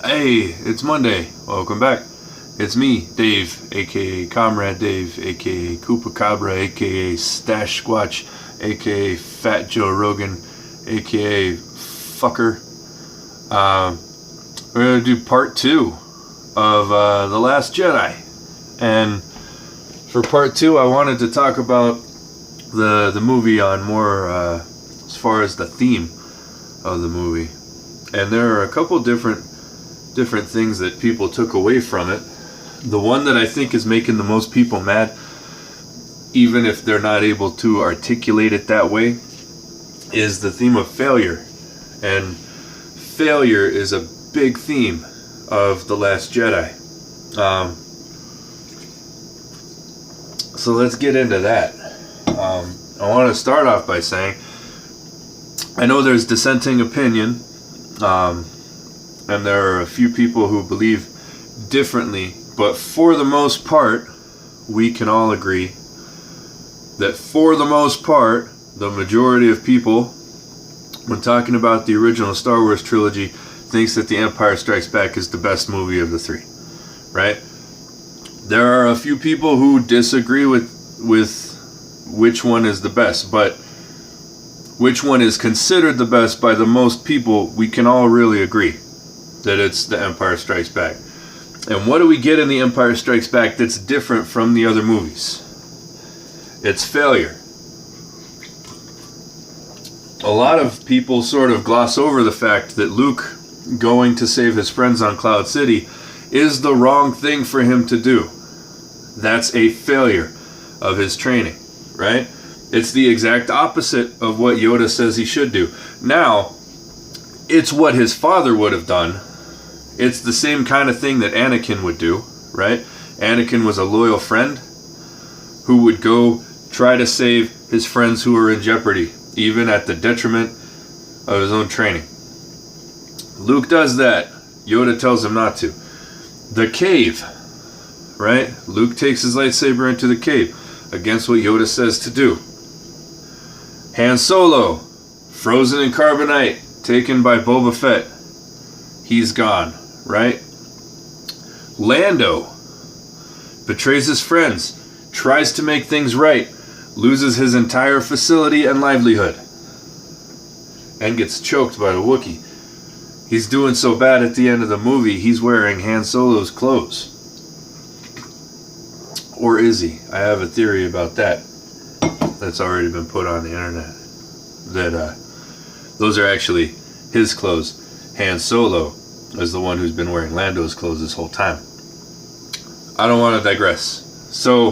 Hey, it's Monday. Welcome back. It's me, Dave, aka Comrade Dave, aka Koopa Cabra, aka Stash Squatch, aka Fat Joe Rogan, aka Fucker. We're gonna do part 2 of The Last Jedi. And for part 2, I wanted to talk about the movie on more as far as the theme of the movie. And there are a couple different things that people took away from it. The one that I think is making the most people mad, even if they're not able to articulate it that way, is the theme of failure. And failure is a big theme of The Last Jedi. So let's get into that. I want to start off by saying, I know there's dissenting opinion, and there are a few people who believe differently, but for the most part, we can all agree that for the most part, the majority of people, when talking about the original Star Wars trilogy, thinks that The Empire Strikes Back is the best movie of the three, right? There are a few people who disagree with which one is the best, but which one is considered the best by the most people, we can all really agree that it's The Empire Strikes Back. And what do we get in The Empire Strikes Back that's different from the other movies? It's failure. A lot of people sort of gloss over the fact that Luke going to save his friends on Cloud City is the wrong thing for him to do. That's a failure of his training, right? It's the exact opposite of what Yoda says he should do. Now, it's what his father would have done. It's the same kind of thing that Anakin would do, right? Anakin was a loyal friend who would go try to save his friends who were in jeopardy, even at the detriment of his own training. Luke does that. Yoda tells him not to. The cave, right? Luke takes his lightsaber into the cave against what Yoda says to do. Han Solo, frozen in carbonite, taken by Boba Fett. He's gone, right? Lando betrays his friends, tries to make things right, loses his entire facility and livelihood, and gets choked by the Wookiee. He's doing so bad at the end of the movie, he's wearing Han Solo's clothes. Or is he? I have a theory about that that's already been put on the internet. That those are actually his clothes. Han Solo is the one who's been wearing Lando's clothes this whole time. I don't want to digress. So,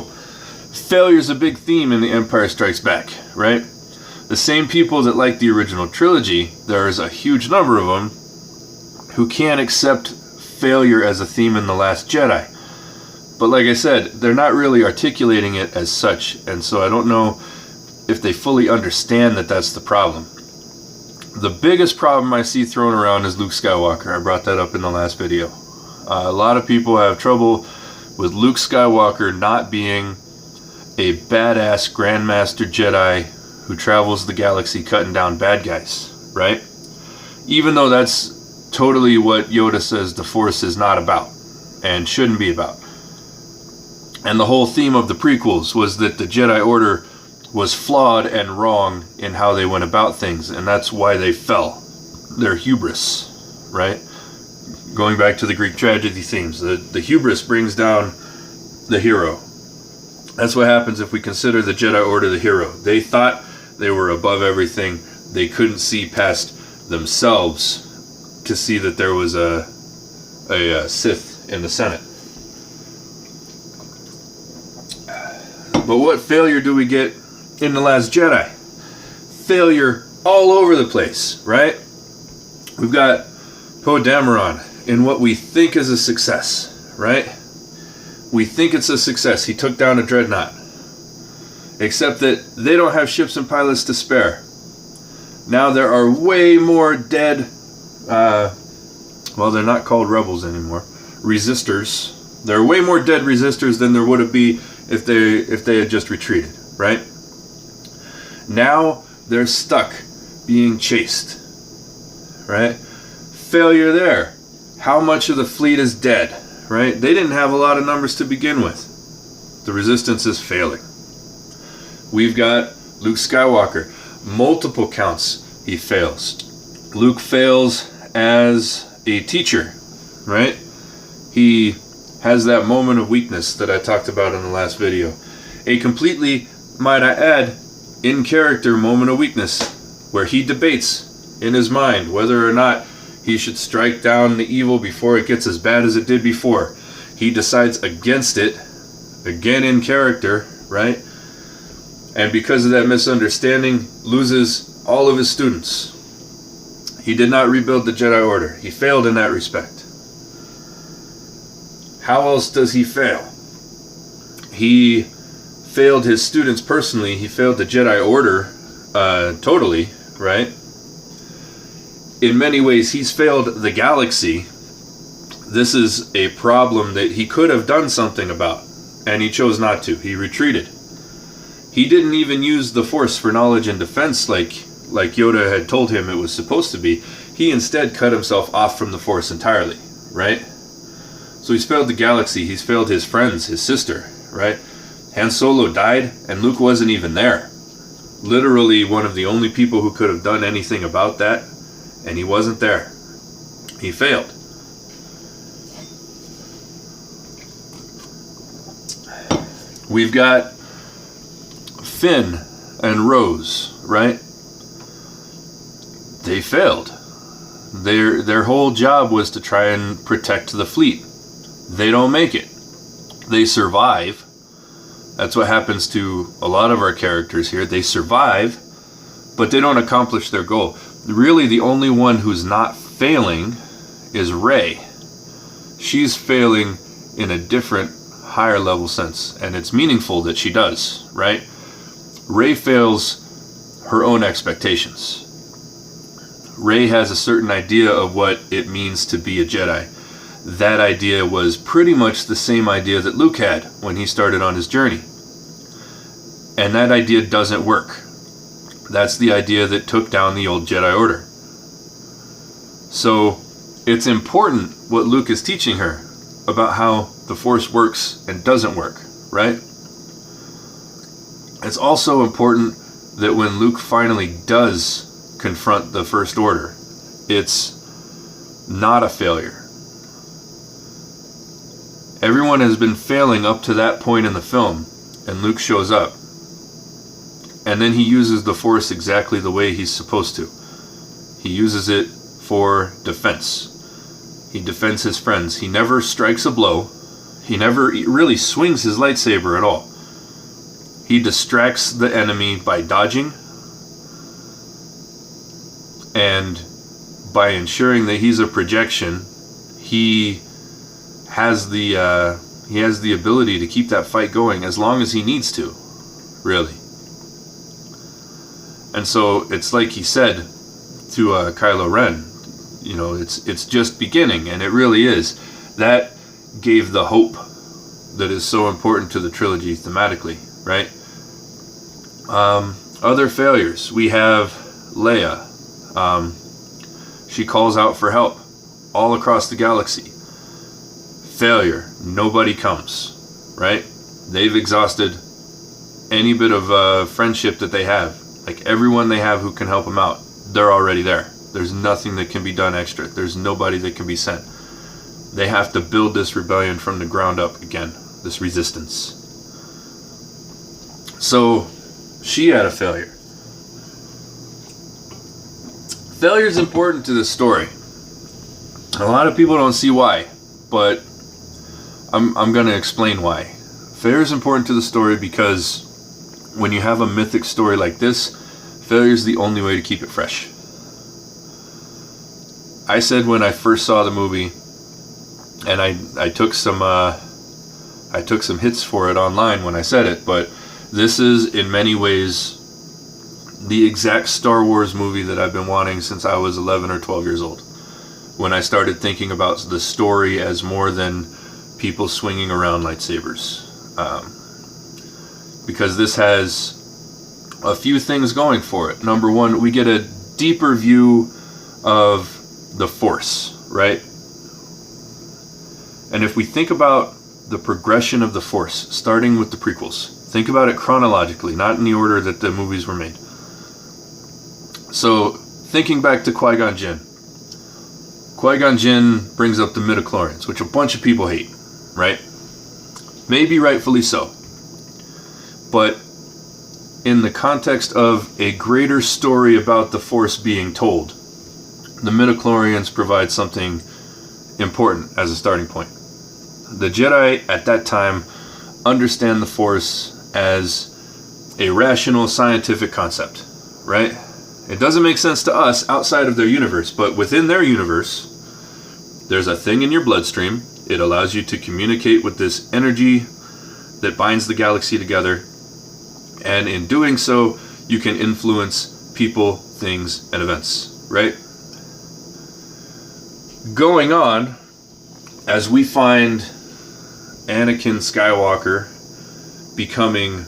failure's a big theme in The Empire Strikes Back, right? The same people that like the original trilogy, there's a huge number of them who can't accept failure as a theme in The Last Jedi. But like I said, they're not really articulating it as such, and so I don't know if they fully understand that that's the problem. The biggest problem I see thrown around is Luke Skywalker. I brought that up in the last video. A lot of people have trouble with Luke Skywalker not being a badass Grandmaster Jedi who travels the galaxy cutting down bad guys, right? Even though that's totally what Yoda says the Force is not about and shouldn't be about. And the whole theme of the prequels was that the Jedi Order was flawed and wrong in how they went about things, and that's why they fell. Their hubris, right? Going back to the Greek tragedy themes, the hubris brings down the hero. That's what happens if we consider the Jedi Order the hero. They thought they were above everything. They couldn't see past themselves to see that there was a Sith in the Senate. But what failure do we get in The Last Jedi? Failure all over the place, right? We've got Poe Dameron in what we think is a success, right? We think it's a success. He took down a dreadnought. Except that they don't have ships and pilots to spare. Now there are way more dead, well, they're not called rebels anymore, resistors. There are way more dead resistors than there would have been if they had just retreated, right? Now they're stuck being chased, right? Failure there. How much of the fleet is dead, right? They didn't have a lot of numbers to begin with. The resistance is failing. We've got Luke Skywalker. Multiple counts he fails. Luke fails as a teacher, right? He has that moment of weakness that I talked about in the last video. A completely, might I add, in character moment of weakness where he debates in his mind whether or not he should strike down the evil before it gets as bad as it did before. He decides against it, again in character, right? And because of that misunderstanding, loses all of his students. He did not rebuild the Jedi Order. He failed in that respect. How else does he fail? He failed his students personally. He failed the Jedi Order totally, right? In many ways, he's failed the galaxy. This is a problem that he could have done something about, and he chose not to. He retreated. He didn't even use the Force for knowledge and defense like Yoda had told him it was supposed to be. He instead cut himself off from the Force entirely, right? So he's failed the galaxy. He's failed his friends, his sister, right? Han Solo died, and Luke wasn't even there. Literally one of the only people who could have done anything about that, and he wasn't there. He failed. We've got Finn and Rose, right? They failed. Their whole job was to try and protect the fleet. They don't make it. They survive. That's what happens to a lot of our characters here. They survive, but they don't accomplish their goal. Really, the only one who's not failing is Rey. She's failing in a different, higher level sense, and it's meaningful that she does, right? Rey fails her own expectations. Rey has a certain idea of what it means to be a Jedi. That idea was pretty much the same idea that Luke had when he started on his journey. And that idea doesn't work. That's the idea that took down the old Jedi Order. So it's important what Luke is teaching her about how the Force works and doesn't work, right? It's also important that when Luke finally does confront the First Order, it's not a failure. Everyone has been failing up to that point in the film, and Luke shows up. And then he uses the Force exactly the way he's supposed to. He uses it for defense. He defends his friends. He never strikes a blow. He never really swings his lightsaber at all. He distracts the enemy by dodging and by ensuring that he's a projection. He has the ability to keep that fight going as long as he needs to, really. And so it's like he said to Kylo Ren, you know, it's just beginning, and it really is. That gave the hope that is so important to the trilogy thematically, right? Other failures. We have Leia. She calls out for help all across the galaxy. Failure. Nobody comes, right? They've exhausted any bit of friendship that they have. Like everyone they have who can help them out, they're already there. There's nothing that can be done extra. There's nobody that can be sent. They have to build this rebellion from the ground up again, this resistance. So she had a failure. Failure is important to this story. A lot of people don't see why, but I'm going to explain why. Failure is important to the story because when you have a mythic story like this, failure is the only way to keep it fresh. I said when I first saw the movie, and I took some hits for it online when I said it, but this is in many ways the exact Star Wars movie that I've been wanting since I was 11 or 12 years old. When I started thinking about the story as more than people swinging around lightsabers. Because this has a few things going for it. Number one, we get a deeper view of the Force, right? And if we think about the progression of the Force, starting with the prequels, think about it chronologically, not in the order that the movies were made. So, thinking back to Qui-Gon Jinn. Qui-Gon Jinn brings up the midichlorians, which a bunch of people hate, right? Maybe rightfully so. But in the context of a greater story about the Force being told, the midichlorians provide something important as a starting point. The Jedi at that time understand the Force as a rational scientific concept, right? It doesn't make sense to us outside of their universe, but within their universe, there's a thing in your bloodstream. It allows you to communicate with this energy that binds the galaxy together, and in doing so, you can influence people, things, and events, right? Going on, as we find Anakin Skywalker becoming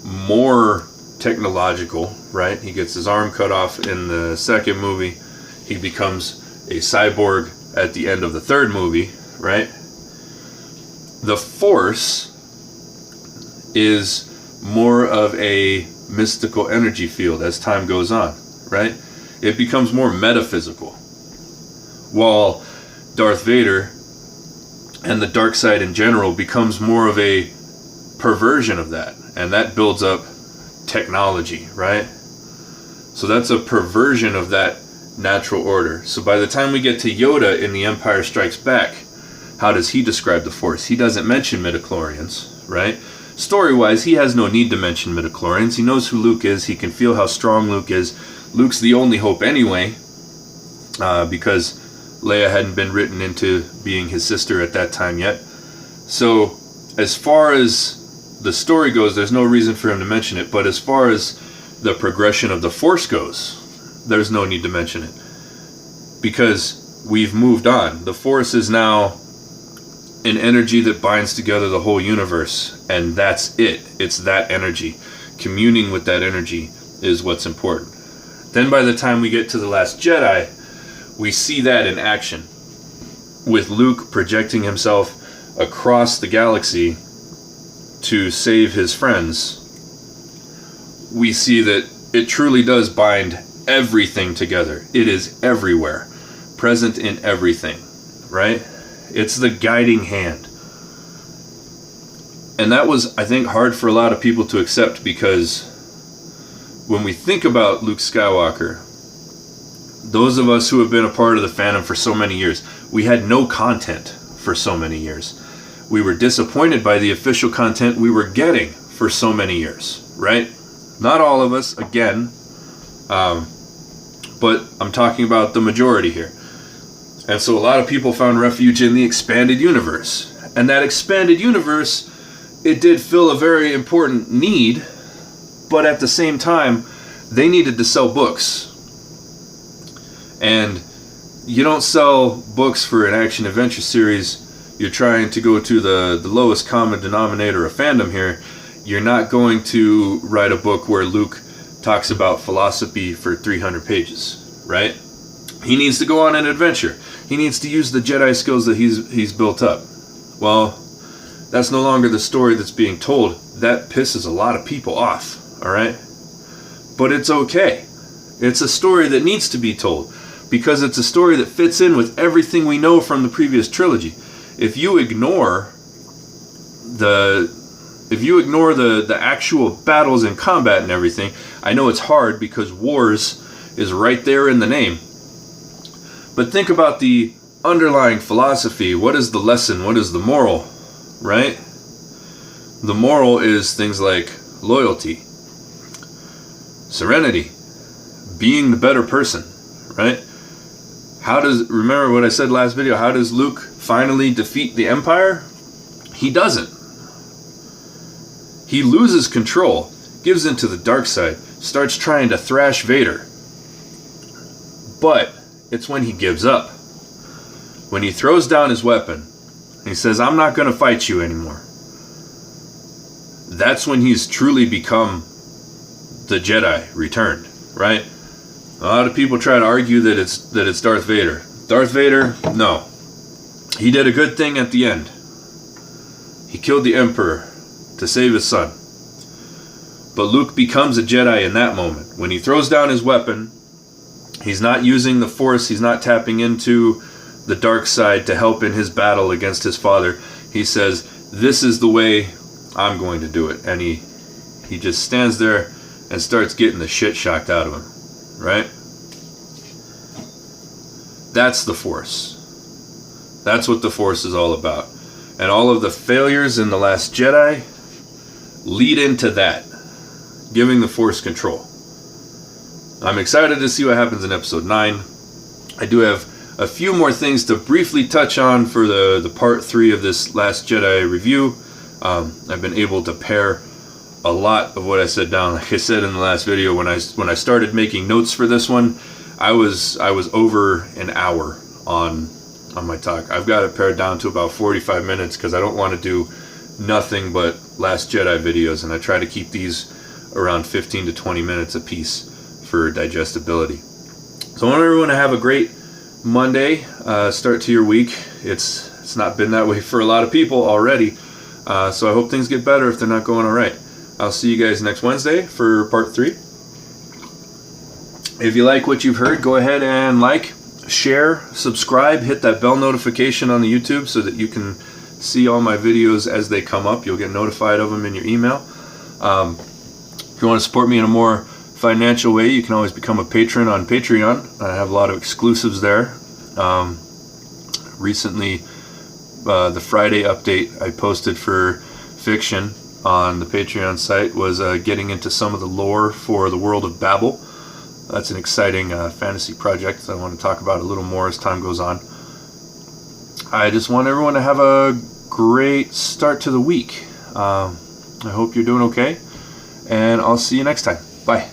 more technological, right? He gets his arm cut off in the second movie. He becomes a cyborg at the end of the third movie, right? The Force is more of a mystical energy field as time goes on, right? It becomes more metaphysical. While Darth Vader and the dark side in general becomes more of a perversion of that, and that builds up technology, right? So that's a perversion of that natural order. So by the time we get to Yoda in The Empire Strikes Back, how does he describe the Force? He doesn't mention midichlorians, right? Story-wise, he has no need to mention midichlorians. He knows who Luke is. He can feel how strong Luke is. Luke's the only hope anyway, because Leia hadn't been written into being his sister at that time yet. So as far as the story goes, there's no reason for him to mention it. But as far as the progression of the Force goes, there's no need to mention it, because we've moved on. The Force is now an energy that binds together the whole universe, and that's it. It's that energy. Communing with that energy is what's important. Then by the time we get to The Last Jedi, we see that in action, with Luke projecting himself across the galaxy to save his friends. We see that it truly does bind everything together. It is everywhere, present in everything, right? It's the guiding hand. And that was, I think, hard for a lot of people to accept, because when we think about Luke Skywalker, those of us who have been a part of the fandom for so many years, we had no content for so many years. We were disappointed by the official content we were getting for so many years, right? Not all of us, again, but I'm talking about the majority here. And so a lot of people found refuge in the expanded universe. And that expanded universe, it did fill a very important need, but at the same time, they needed to sell books. And you don't sell books for an action-adventure series. You're trying to go to the lowest common denominator of fandom here. You're not going to write a book where Luke talks about philosophy for 300 pages, right? He needs to go on an adventure. He needs to use the Jedi skills that he's built up. Well, that's no longer the story that's being told. That pisses a lot of people off, all right? But it's okay. It's a story that needs to be told, because it's a story that fits in with everything we know from the previous trilogy. If you ignore the actual battles and combat and everything, I know it's hard because wars is right there in the name. But think about the underlying philosophy. What is the lesson? What is the moral, right? The moral is things like loyalty, serenity, being the better person, right? Remember what I said last video, how does Luke finally defeat the Empire? He doesn't. He loses control, gives into the dark side, starts trying to thrash Vader. But it's when he gives up. When he throws down his weapon, and he says, I'm not going to fight you anymore. That's when he's truly become the Jedi returned, right? A lot of people try to argue that it's Darth Vader. Darth Vader, no. he did a good thing at the end. He killed the Emperor to save his son. But Luke becomes a Jedi in that moment. When he throws down his weapon, he's not using the Force, he's not tapping into the dark side to help in his battle against his father. He says, this is the way I'm going to do it. And he just stands there and starts getting the shit shocked out of him. Right? That's the Force. That's what the Force is all about. And all of the failures in The Last Jedi lead into that. Giving the Force control. I'm excited to see what happens in episode 9. I do have a few more things to briefly touch on for the part 3 of this Last Jedi review. I've been able to pare a lot of what I said down. Like I said in the last video, when I started making notes for this one, I was over an hour on my talk. I've got it pared down to about 45 minutes because I don't want to do nothing but Last Jedi videos, and I try to keep these around 15 to 20 minutes a piece for digestibility. So I want everyone to have a great Monday start to your week. It's not been that way for a lot of people already, so I hope things get better if they're not going all right. I'll see you guys next Wednesday for part 3. If you like what you've heard, go ahead and like, share, subscribe, hit that bell notification on the YouTube so that you can see all my videos as they come up. You'll get notified of them in your email. If you want to support me in a more financial way, you can always become a patron on Patreon. I have a lot of exclusives there. Recently, the Friday update I posted for fiction on the Patreon site was getting into some of the lore for the world of Babel. That's an exciting fantasy project that I want to talk about a little more as time goes on. I just want everyone to have a great start to the week. I hope you're doing okay, and I'll see you next time. Bye.